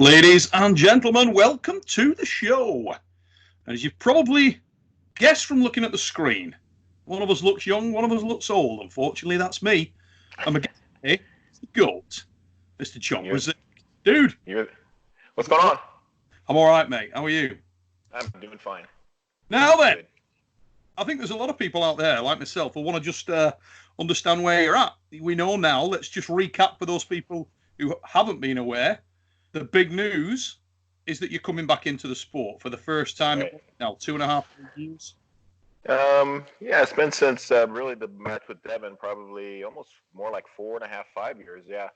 Ladies and gentlemen, welcome to the show. And as you've probably guessed from looking at the screen, one of us looks young, one of us looks old. Unfortunately, that's me. I'm a guest today, the GOAT, Mr. John Brzenk. Dude. What's going on? I'm all right, mate. How are you? I'm doing fine. Now then, good. I think there's a lot of people out there, like myself, who want to just understand where you're at. We know now. Let's just recap for those people who haven't been aware. The big news is that you're coming back into the sport for the first time in now 2.5 years. Yeah, it's been since really the match with Devon, probably almost more like 4.5, 5 years. Yeah,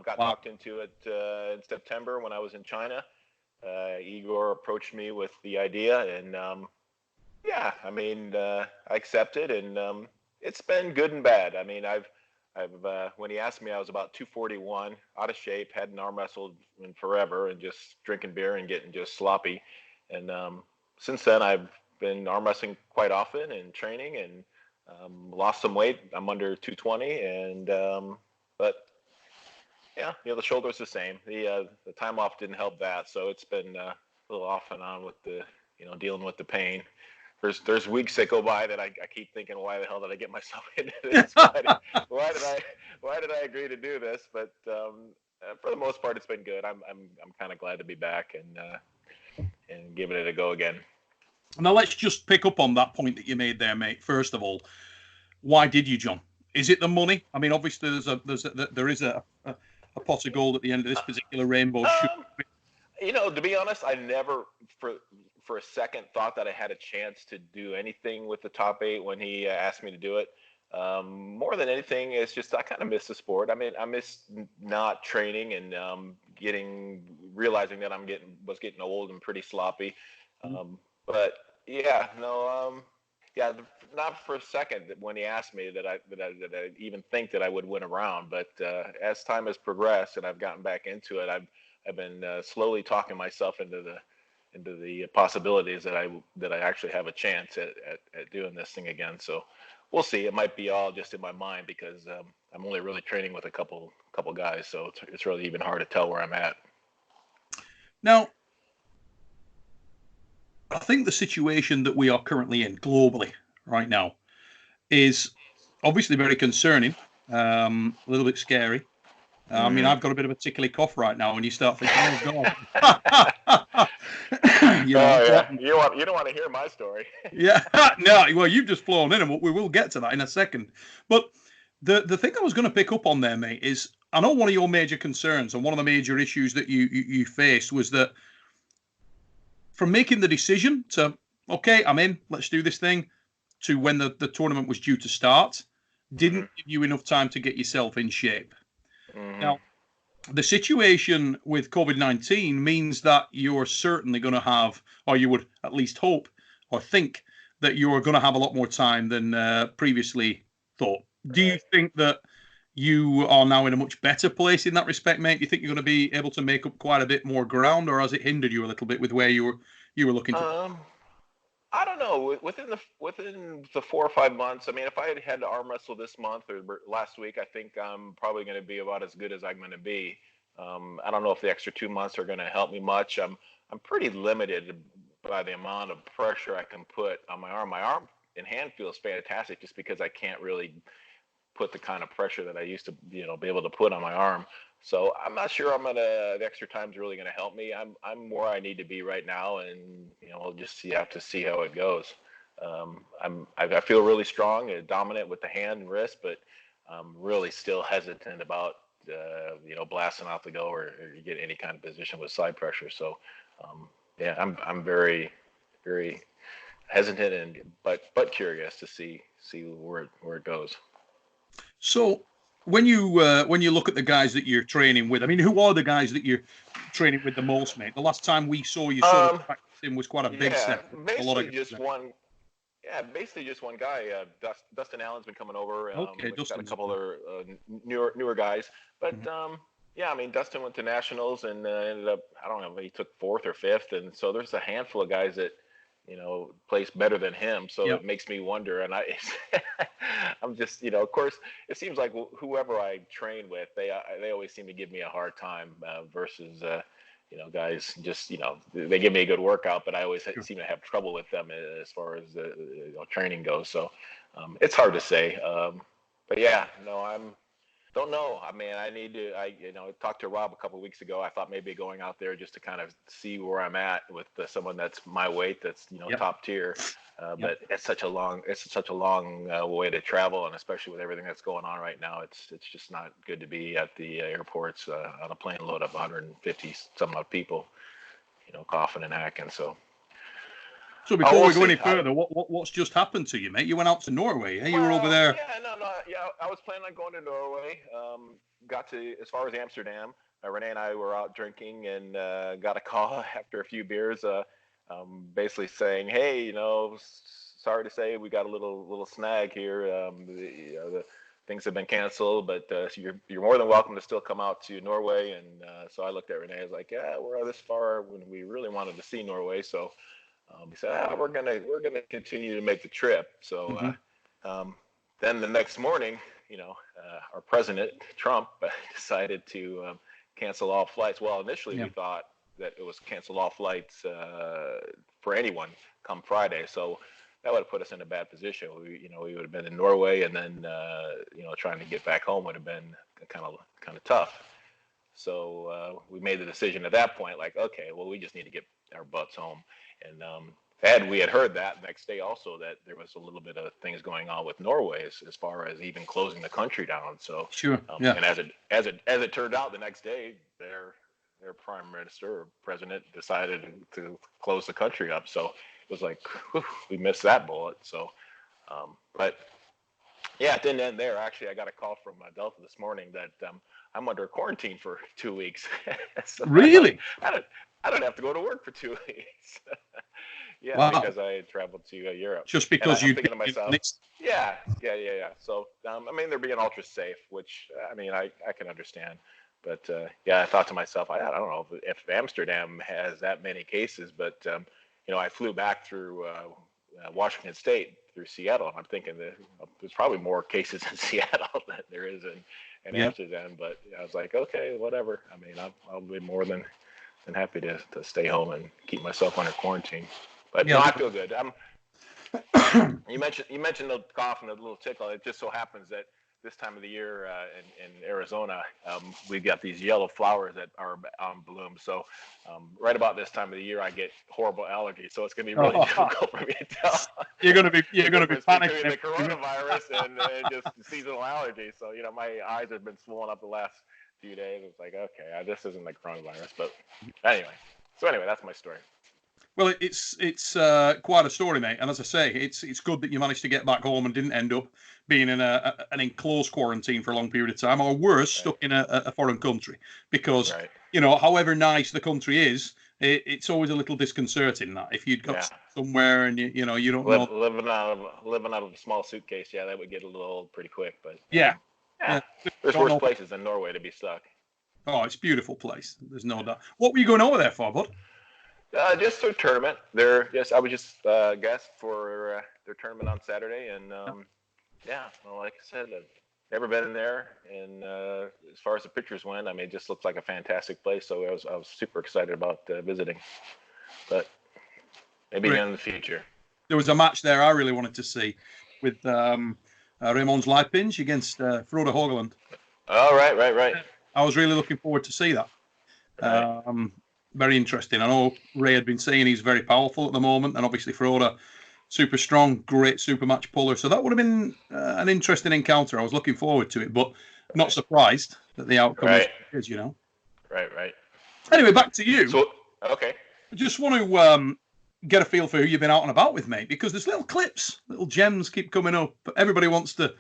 got talked into it in September when I was in China. Igor approached me with the idea, and yeah, I mean, I accepted, and it's been good and bad. I mean, I've when he asked me, I was about 241, out of shape, hadn't arm wrestled in forever, and just drinking beer and getting just sloppy. And since then, I've been arm wrestling quite often and training, and lost some weight. I'm under 220, and but yeah, the shoulder's the same. The time off didn't help that, so it's been a little off and on with the dealing with the pain. There's weeks that go by that I keep thinking, why the hell did I get myself into this? Why did I agree to do this? But for the most part, it's been good. I'm kind of glad to be back and giving it a go again. Now let's just pick up on that point that you made there, mate. First of all, why did you, John? Is it the money? I mean, obviously there is a pot of gold at the end of this particular rainbow shoot. To be honest, I never for a second thought that I had a chance to do anything with the top 8 when he asked me to do it. More than anything, it's just I kind of miss the sport. I mean, I miss not training and realizing that was getting old and pretty sloppy. But yeah, no, yeah, not for a second when he asked me that I even think that I would win a round. But as time has progressed and I've gotten back into it, I've been slowly talking myself into the possibilities that I actually have a chance at doing this thing again. So we'll see. It might be all just in my mind because I'm only really training with a couple guys, so it's really even hard to tell where I'm at. Now, I think the situation that we are currently in globally right now is obviously very concerning, a little bit scary. I mean, I've got a bit of a tickly cough right now, and you start thinking, "Oh God!" Yeah. You don't want to hear my story. Yeah, no. Well, you've just flown in, and we will get to that in a second. But the thing I was going to pick up on there, mate, is I know one of your major concerns and one of the major issues that you faced was that from making the decision to okay, I'm in, let's do this thing, to when the tournament was due to start, didn't give you enough time to get yourself in shape. Now, the situation with COVID-19 means that you're certainly going to have, or you would at least hope or think that you're going to have a lot more time than previously thought. Do you think that you are now in a much better place in that respect, mate? Do you think you're going to be able to make up quite a bit more ground, or has it hindered you a little bit with where you were looking to? I don't know. Within the 4 or 5 months, I mean, if I had to arm wrestle this month or last week, I think I'm probably going to be about as good as I'm going to be. I don't know if the extra 2 months are going to help me much. I'm pretty limited by the amount of pressure I can put on my arm. My arm and hand feels fantastic just because I can't really put the kind of pressure that I used to, be able to put on my arm. So I'm not sure the extra time's really going to help me. I'm where I need to be right now, and we'll just have to see how it goes. I feel really strong and dominant with the hand and wrist, but I'm really still hesitant about blasting out the go or get any kind of position with side pressure. So yeah, I'm very, very hesitant but curious to see where it goes. So when you look at the guys that you're training with, I mean, who are the guys that you're training with the most, mate? The last time we saw you sort of practicing was quite a big set. Basically just one. Yeah, basically just one guy. Dustin Allen's been coming over. Okay, Dustin. Got a couple other newer guys, but yeah, I mean, Dustin went to nationals and ended up, I don't know, he took 4th or 5th, and so there's a handful of guys that placed better than him. So It makes me wonder, and I'm just, of course, it seems like whoever I train with, they always seem to give me a hard time versus guys just, they give me a good workout, but I always seem to have trouble with them as far as training goes. So it's hard to say. But yeah, no, don't know. I mean, I need to. I talked to Rob a couple of weeks ago. I thought maybe going out there just to kind of see where I'm at with someone that's my weight, that's top tier. But it's such a long way to travel, and especially with everything that's going on right now, it's just not good to be at the airports on a plane load of 150 some odd people, coughing and hacking. So before we go any further, what's just happened to you, mate? You went out to Norway. You were over there. Yeah, yeah. I was planning on going to Norway. Got to as far as Amsterdam. Renee and I were out drinking and got a call after a few beers, basically saying, "Hey, sorry to say we got a little snag here. The things have been canceled, but you're more than welcome to still come out to Norway." And so I looked at Renee. I was like, "Yeah, we're this far when we really wanted to see Norway, so." He said, we're gonna continue to make the trip. So then the next morning, our president Trump decided to cancel all flights. Well, initially we thought that it was cancel all flights for anyone come Friday. So that would have put us in a bad position. We would have been in Norway, and then trying to get back home would have been kind of tough. So we made the decision at that point, like, okay, well, we just need to get our butts home. And we had heard that next day also that there was a little bit of things going on with Norway as far as even closing the country down. So sure, and as it turned out, the next day their prime minister or president decided to close the country up. So it was like, whew, we missed that bullet. So, but yeah, it didn't end there. Actually, I got a call from Delta this morning that I'm under quarantine for 2 weeks. So really? I don't have to go to work for 2 weeks. Yeah, wow. Because I had traveled to Europe. Just because I'm thinking to myself, yeah. So they're being ultra safe, which I can understand. But I thought to myself, I don't know if Amsterdam has that many cases, but I flew back through Washington State through Seattle, and I'm thinking that there's probably more cases in Seattle than there is in Amsterdam. But I was like, okay, whatever. I'll be more than happy to stay home and keep myself under quarantine. But I feel good. You mentioned the cough and the little tickle. It just so happens that this time of the year in Arizona, we got these yellow flowers that are on bloom. So right about this time of the year, I get horrible allergies. So it's going to be really difficult for me to tell. You're going to be panicking. The coronavirus and just seasonal allergies. So my eyes have been swollen up the last few days. It's like, okay, this isn't the coronavirus. But anyway, that's my story. Well, it's quite a story, mate. And as I say, it's good that you managed to get back home and didn't end up being in an enclosed quarantine for a long period of time, or worse, stuck in a foreign country. Because however nice the country is, it's always a little disconcerting that if you'd got somewhere and you don't know living out of a small suitcase, that would get a little old pretty quick. But there's worse places than Norway to be stuck. Oh, it's a beautiful place. There's no doubt. What were you going over there for, bud? Just a tournament. I was just guest for their tournament on Saturday, and like I said, I've never been in there. And as far as the pictures went, it just looks like a fantastic place. So I was super excited about visiting. But maybe in the future. There was a match there I really wanted to see with Raymond Leipinge against Frode Hogeland. Oh, right. I was really looking forward to see that. Right. Very interesting. I know Ray had been saying he's very powerful at the moment, and obviously Frode, super strong, great super match puller. So that would have been an interesting encounter. I was looking forward to it, but not surprised that the outcome is, Right. Anyway, back to you. So, okay. I just want to get a feel for who you've been out and about with, mate, because there's little clips, little gems keep coming up. Everybody wants to,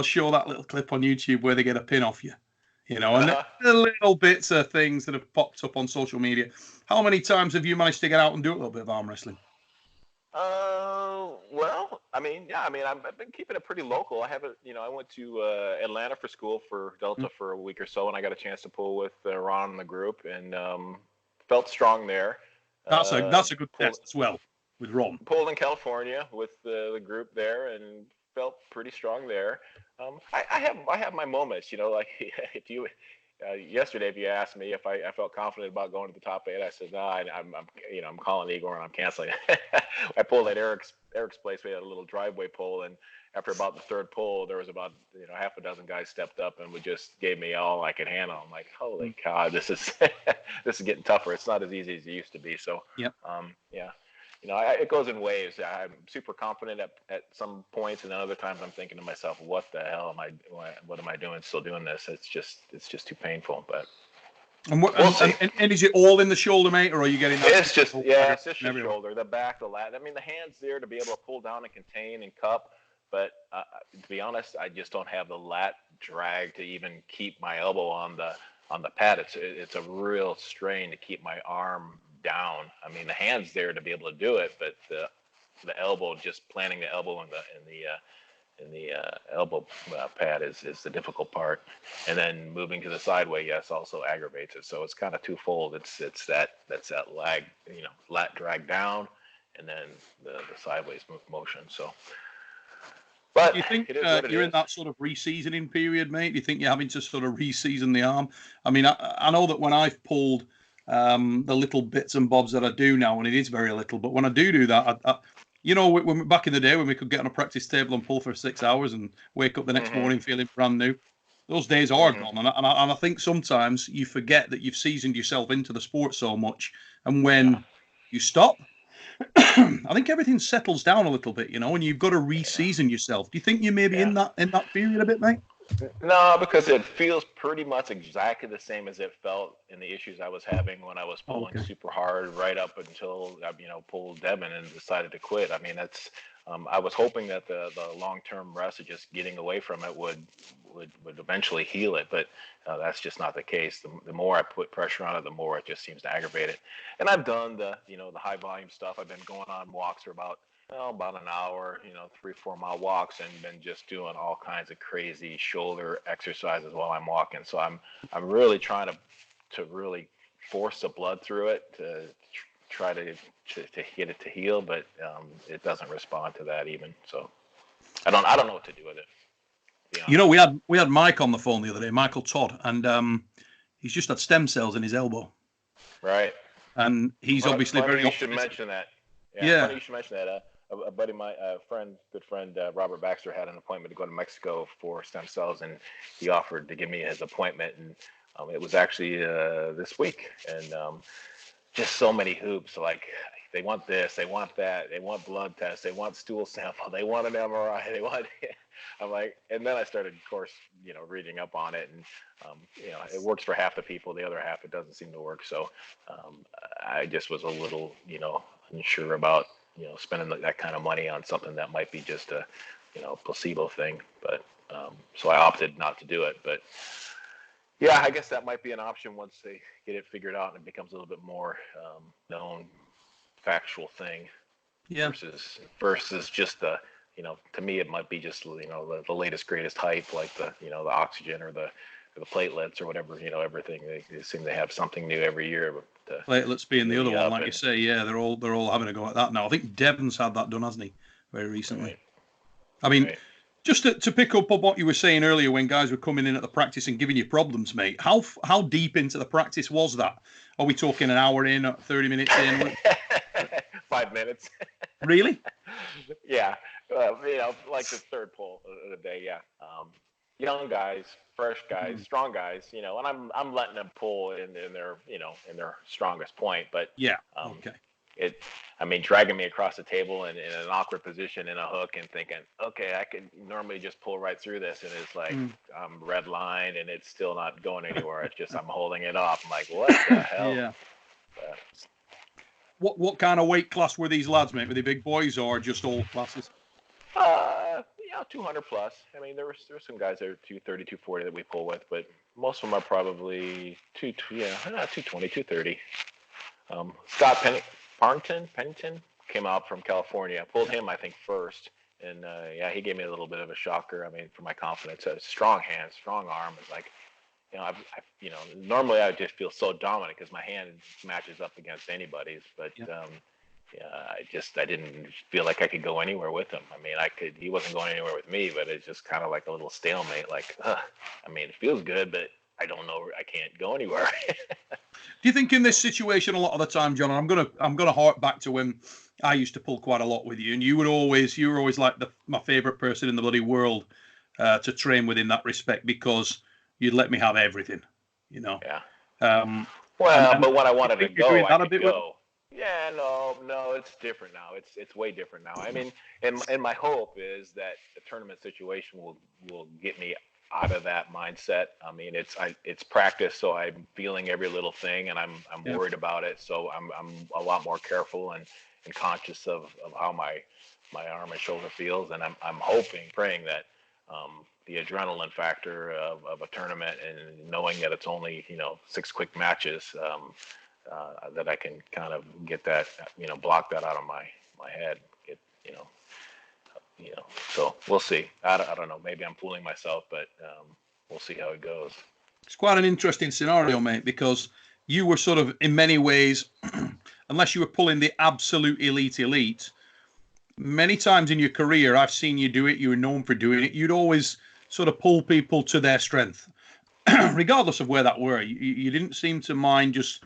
show that little clip on YouTube where they get a pin off you. And the little bits of things that have popped up on social media. How many times have you managed to get out and do a little bit of arm wrestling? Well, I've been keeping it pretty local. I went to Atlanta for school for Delta for a week or so, and I got a chance to pull with Ron and the group, and felt strong there. That's a good test as well with Ron. Pulled in California with the group there, and felt pretty strong there. I have my moments, like yesterday, if you asked me if I felt confident about going to the top 8, I said no. I'm calling Igor and I'm canceling. I pulled at Eric's place. We had a little driveway pull, and after about the third pull, there was about half a dozen guys stepped up and would just gave me all I could handle. I'm like, holy cow, this is this is getting tougher. It's not as easy as it used to be. So yep. Yeah. It goes in waves. I'm super confident at some points, and then other times I'm thinking to myself, "What the hell what am I doing? Still doing this? It's just too painful." But we'll see. And is it all in the shoulder, mate, or are you getting that? It's just your shoulder, the back, the lat. I mean, the hand's there to be able to pull down and contain and cup, but to be honest, I just don't have the lat drag to even keep my elbow on the pad. It's a real strain to keep my arm down. I mean, the hand's there to be able to do it, but the elbow, just planting the elbow in the elbow pad is the difficult part, and then moving to the sideway, yes, also aggravates it. So it's kind of twofold. It's that lag, lat drag down, and then the sideways motion. So. But do you think you're in that sort of re-seasoning period, mate? Do you think you're having to sort of re-season the arm? I mean, I know that when I've pulled the little bits and bobs that I do now, and it is very little, but when I do that, when back in the day when we could get on a practice table and pull for 6 hours and wake up the next morning feeling brand new, those days are gone. And I think sometimes you forget that you've seasoned yourself into the sport so much, and when you stop, I think everything settles down a little bit, and you've got to re-season yourself. Do you think you may be in that period a bit, mate? No, because it feels pretty much exactly the same as it felt in the issues I was having when I was pulling super hard right up until pulled Devon and decided to quit. I mean, that's I was hoping that the long-term rest of just getting away from it would eventually heal it, but that's just not the case. The more I put pressure on it, the more it just seems to aggravate it. And I've done the high volume stuff. I've been going on walks for about an hour, 3-4 mile walks, and been just doing all kinds of crazy shoulder exercises while I'm walking. So I'm really trying to really force the blood through it to try to get it to heal, but it doesn't respond to that even. So I don't know what to do with it. We had Mike on the phone the other day, Michael Todd, and he's just had stem cells in his elbow. Right. And he's obviously very. You should mention that. Yeah. Funny you should mention that. A buddy, my good friend Robert Baxter had an appointment to go to Mexico for stem cells, and he offered to give me his appointment, and it was actually this week, and just so many hoops. Like they want this, they want that, they want blood tests, they want stool sample, they want an MRI, they want. I'm like, and then I started, of course, reading up on it, and it works for half the people, the other half it doesn't seem to work. So I just was a little, unsure about spending that kind of money on something that might be just a placebo thing. But so I opted not to do it. But yeah, I guess that might be an option once they get it figured out and it becomes a little bit more known, factual thing. Yeah. Versus just the to me it might be just the latest greatest hype, like the the oxygen or the platelets or whatever, everything. They seem to have something new every year. Platelets being the other one, like you say, yeah, they're all having a go at that now. I think Devon's had that done, hasn't he, very recently? Right. I mean, just to pick up on what you were saying earlier when guys were coming in at the practice and giving you problems, mate, how deep into the practice was that? Are we talking an hour in, 30 minutes in? 5 minutes. Really? Yeah. Like the third pull of the day, yeah. Young guys, fresh guys, strong guys, and I'm letting them pull in their in their strongest point, but dragging me across the table in an awkward position in a hook and thinking, okay, I could normally just pull right through this, and it's like I'm red lined and it's still not going anywhere. It's just I'm holding it off. I'm like, what the hell? Yeah. What kind of weight class were these lads, mate? Were they big boys or just all classes? 200 plus. I mean, there were some guys that are 230, 240 that we pull with, but most of them are probably 220, 230. Scott Pennington came out from California. I pulled him, I think, first, and he gave me a little bit of a shocker. I mean, for my confidence, strong hands, strong arm. It's like, normally I would just feel so dominant because my hand matches up against anybody's, but. I didn't feel like I could go anywhere with him. I mean, he wasn't going anywhere with me, but it's just kind of like a little stalemate. Like, I mean, it feels good, but I don't know. I can't go anywhere. Do you think in this situation a lot of the time, John? I'm gonna hark back to when I used to pull quite a lot with you, and you were always like my favorite person in the bloody world to train with in that respect, because you'd let me have everything, you know. Yeah. And But when I wanted to go, I could go. Well? Yeah, no, it's different now. It's way different now. I mean, and my hope is that the tournament situation will get me out of that mindset. I mean, it's practice, so I'm feeling every little thing, and I'm worried about it. So I'm a lot more careful and conscious of how my arm and shoulder feels, and I'm hoping, praying that the adrenaline factor of a tournament and knowing that it's only 6 quick matches, that I can kind of get that, block that out of my head. So we'll see. I don't know. Maybe I'm fooling myself, but we'll see how it goes. It's quite an interesting scenario, mate, because you were sort of, in many ways, unless you were pulling the absolute elite, many times in your career, I've seen you do it. You were known for doing it. You'd always sort of pull people to their strength, regardless of where that were. You didn't seem to mind just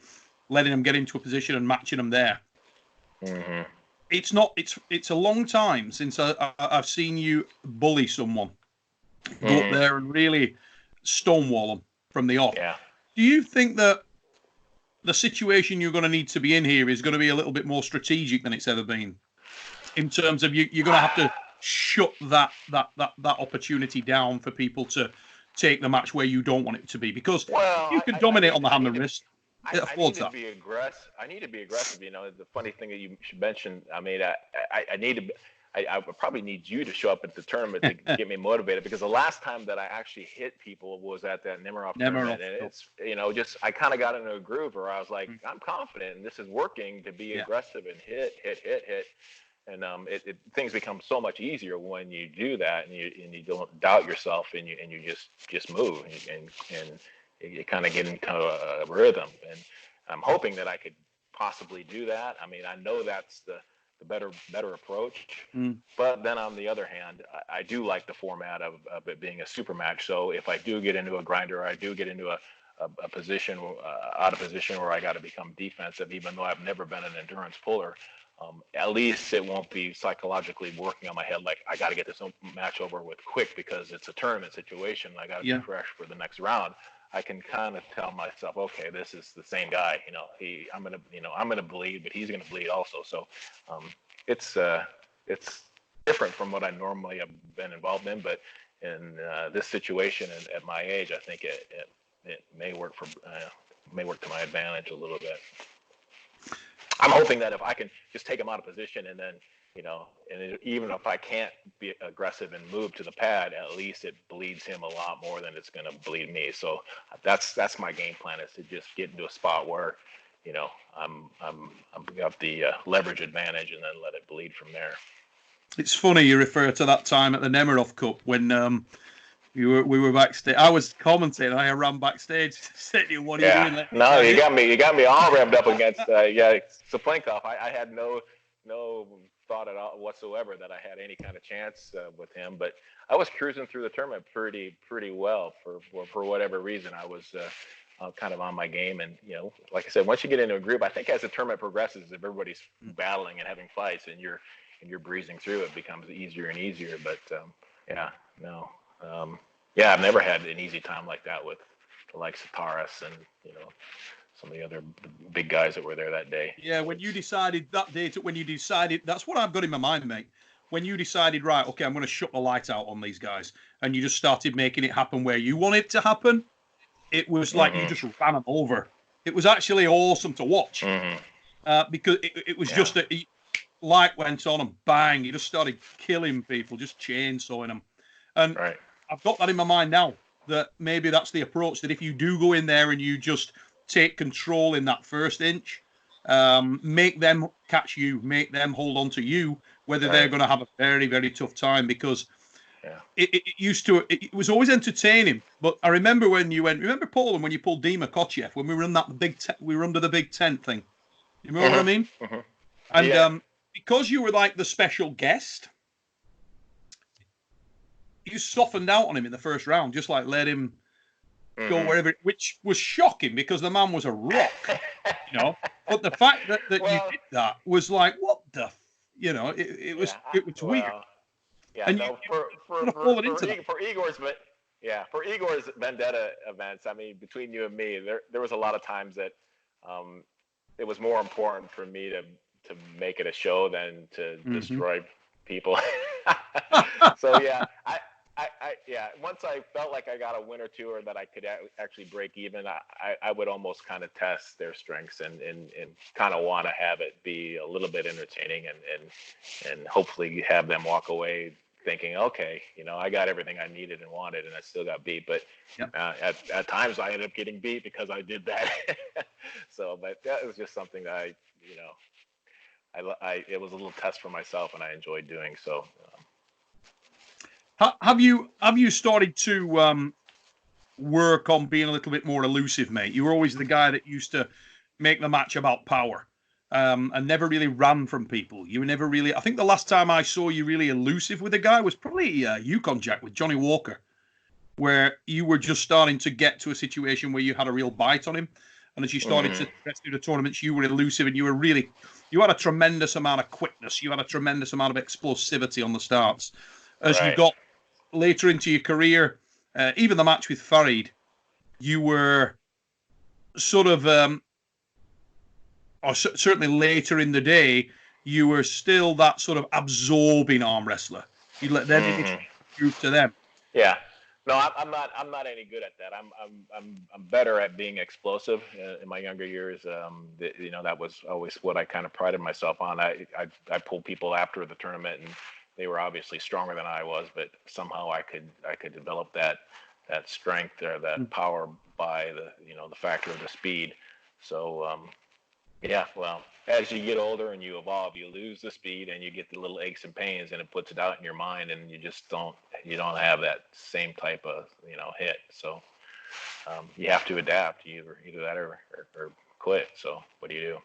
letting them get into a position and matching them there. Mm-hmm. It's a long time since I've seen you bully someone, go up there and really stonewall them from the off. Yeah. Do you think that the situation you're going to need to be in here is going to be a little bit more strategic than it's ever been, in terms of you're going to have to shut that opportunity down for people to take the match where you don't want it to be? Because you can dominate on the hand and wrist. I need to be aggressive. The funny thing that you should mention, I mean, I would probably need you to show up at the tournament to get me motivated, because the last time that I actually hit people was at that Nemiroff tournament, and it's I kind of got into a groove where I was like, I'm confident and this is working, to be aggressive and hit, and things become so much easier when you do that, and you don't doubt yourself, and you just move, and you kind of get into a rhythm. And I'm hoping that I could possibly do that. I mean, I know that's the better approach. But then on the other hand, I do like the format of it being a super match. So if I do get into a grinder, or I do get into a position, out of position where I got to become defensive, even though I've never been an endurance puller, at least it won't be psychologically working on my head like I got to get this match over with quick because it's a tournament situation. I got to be fresh for the next round. I can kind of tell myself, okay, this is the same guy. I'm gonna bleed, but he's gonna bleed also. So it's different from what I normally have been involved in. But in this situation, at my age, I think it may work to my advantage a little bit. I'm hoping that if I can just take him out of position, and then and even if I can't be aggressive and move to the pad, at least it bleeds him a lot more than it's going to bleed me. So that's my game plan, is to just get into a spot where I'm got the leverage advantage, and then let it bleed from there. It's funny you refer to that time at the Nemiroff Cup when we were backstage. I was commentating. I ran backstage. Said to you, "What are you doing?" No, you got me all revved up against Saplenkov. I had no thought at all whatsoever that I had any kind of chance with him. But I was cruising through the tournament pretty well for whatever reason. I was kind of on my game, and like I said, once you get into a group, I think as the tournament progresses, if everybody's battling and having fights, and you're breezing through, it becomes easier and easier. But I've never had an easy time like that with the likes of Taras and some of the other big guys that were there that day. Yeah, when you decided that day, that's what I've got in my mind, mate. When you decided, right, okay, I'm going to shut the light out on these guys, and you just started making it happen where you want it to happen, it was like you just ran them over. It was actually awesome to watch, because it was just that light went on and bang, you just started killing people, just chainsawing them. And I've got that in my mind now, that maybe that's the approach, that if you do go in there and you just take control in that first inch, make them catch you, make them hold on to you, whether they're going to have a very, very tough time, because it was always entertaining. But I remember when you remember Poland, when you pulled Dima Kochev, when we were in that we were under the big tent thing. You remember what I mean? And because you were like the special guest, you softened out on him in the first round, just like let him go wherever, which was shocking because the man was a rock, you know. But the fact that you Well, did that was like, what the, it was yeah, weird, well, yeah, and you no, for sort for of for fallen for, into that. for Igor's, but yeah, for Igor's vendetta events. I mean, between you and me, there was a lot of times that um, it was more important for me to make it a show than to Mm-hmm. destroy people. So yeah, yeah. Once I felt like I got a win or two, or that I could actually break even, I would almost kind of test their strengths and kind of want to have it be a little bit entertaining and hopefully have them walk away thinking, okay, I got everything I needed and wanted, and I still got beat. But Yep. at times I ended up getting beat because I did that. So, but that was just something that it was a little test for myself, and I enjoyed doing so. Have you started to work on being a little bit more elusive, mate? You were always the guy that used to make the match about power, and never really ran from people. You were never really. I think the last time I saw you really elusive with a guy was probably Yukon Jack with Johnny Walker, where you were just starting to get to a situation where you had a real bite on him. And as you started to progress through the tournaments, you were elusive and you had a tremendous amount of quickness. You had a tremendous amount of explosivity on the starts. As you Right. got later into your career, even the match with Farid, you were sort of, or certainly later in the day, you were still that sort of absorbing arm wrestler. You let them move to them. Yeah. No, I'm not. I'm not any good at that. I'm better at being explosive. In my younger years, that was always what I kind of prided myself on. I pulled people after the tournament, and they were obviously stronger than I was, but somehow I could develop that strength or that power by the factor of the speed. So yeah, well, as you get older and you evolve, you lose the speed and you get the little aches and pains, and it puts it out in your mind, and you just don't have that same type of hit. So you have to adapt. Either that or quit. So what do you do?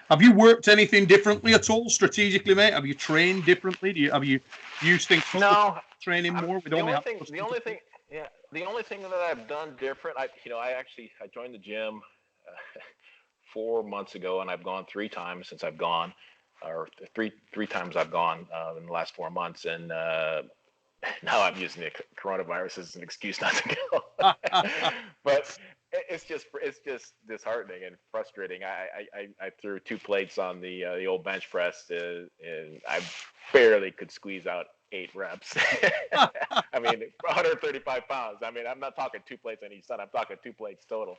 Have you worked anything differently at all strategically, mate? Have you trained differently? Have you used things for No, training more? the only thing, yeah, the only thing that I've done different, I joined the gym 4 months ago, and I've gone 3 times since I've gone, or three times I've gone in the last 4 months, and now I'm using the coronavirus as an excuse not to go. But it's just disheartening and frustrating. I threw 2 plates on the old bench press, and I barely could squeeze out 8 reps. I mean, 135 pounds. I mean, I'm not talking 2 plates on each side. I'm talking 2 plates total.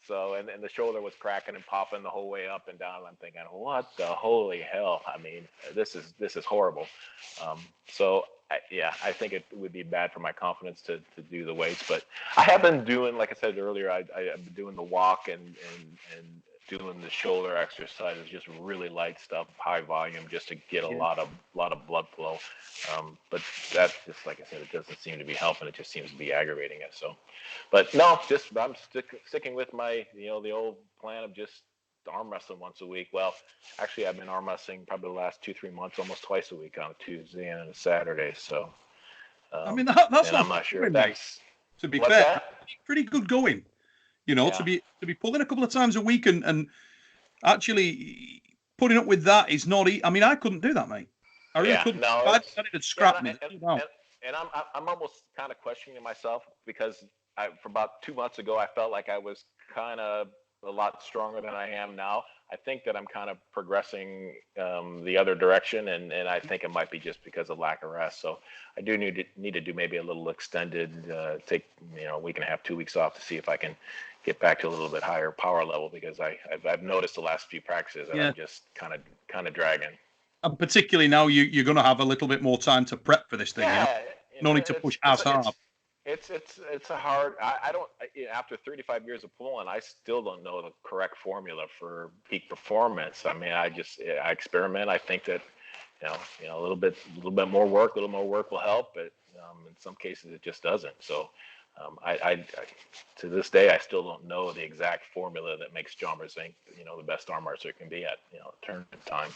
So, and the shoulder was cracking and popping the whole way up and down. I'm thinking, what the holy hell? I mean, this is horrible. So, I think it would be bad for my confidence to do the weights. But I have been doing, like I said earlier, I've been doing the walk and doing the shoulder exercises, just really light stuff, high volume, just to get a lot of blood flow. But that, just like I said, it doesn't seem to be helping. It just seems to be aggravating it. So, but no, I'm sticking with my the old plan of just arm wrestling once a week. Well, actually, I've been arm wrestling probably the last 2-3 months, almost twice a week on a Tuesday and a Saturday. So, I mean, that's and not I'm not sure going, if mate. that's To be what's fair, that. pretty good going. Yeah. To be pulling a couple of times a week and actually putting up with that is not. I mean, I couldn't do that, mate. I really couldn't. No, I it's it'd yeah, scrap me. and I'm almost kind of questioning myself because for about 2 months ago I felt like I was kind of a lot stronger than I am now. I think that I'm kind of progressing the other direction, and I think it might be just because of lack of rest. So I do need to do maybe a little extended, take a week and a half, 2 weeks off to see if I can get back to a little bit higher power level, because I've noticed the last few practices that I'm just kind of dragging. And particularly now, you're going to have a little bit more time to prep for this thing. Yeah, No need to push as hard. it's a hard. I don't. After 35 years of pulling, I still don't know the correct formula for peak performance. I mean, I experiment. I think that a little bit more work, will help, but in some cases it just doesn't. So I to this day I still don't know the exact formula that makes John Brzenk the best arm wrestler can be at tournament time.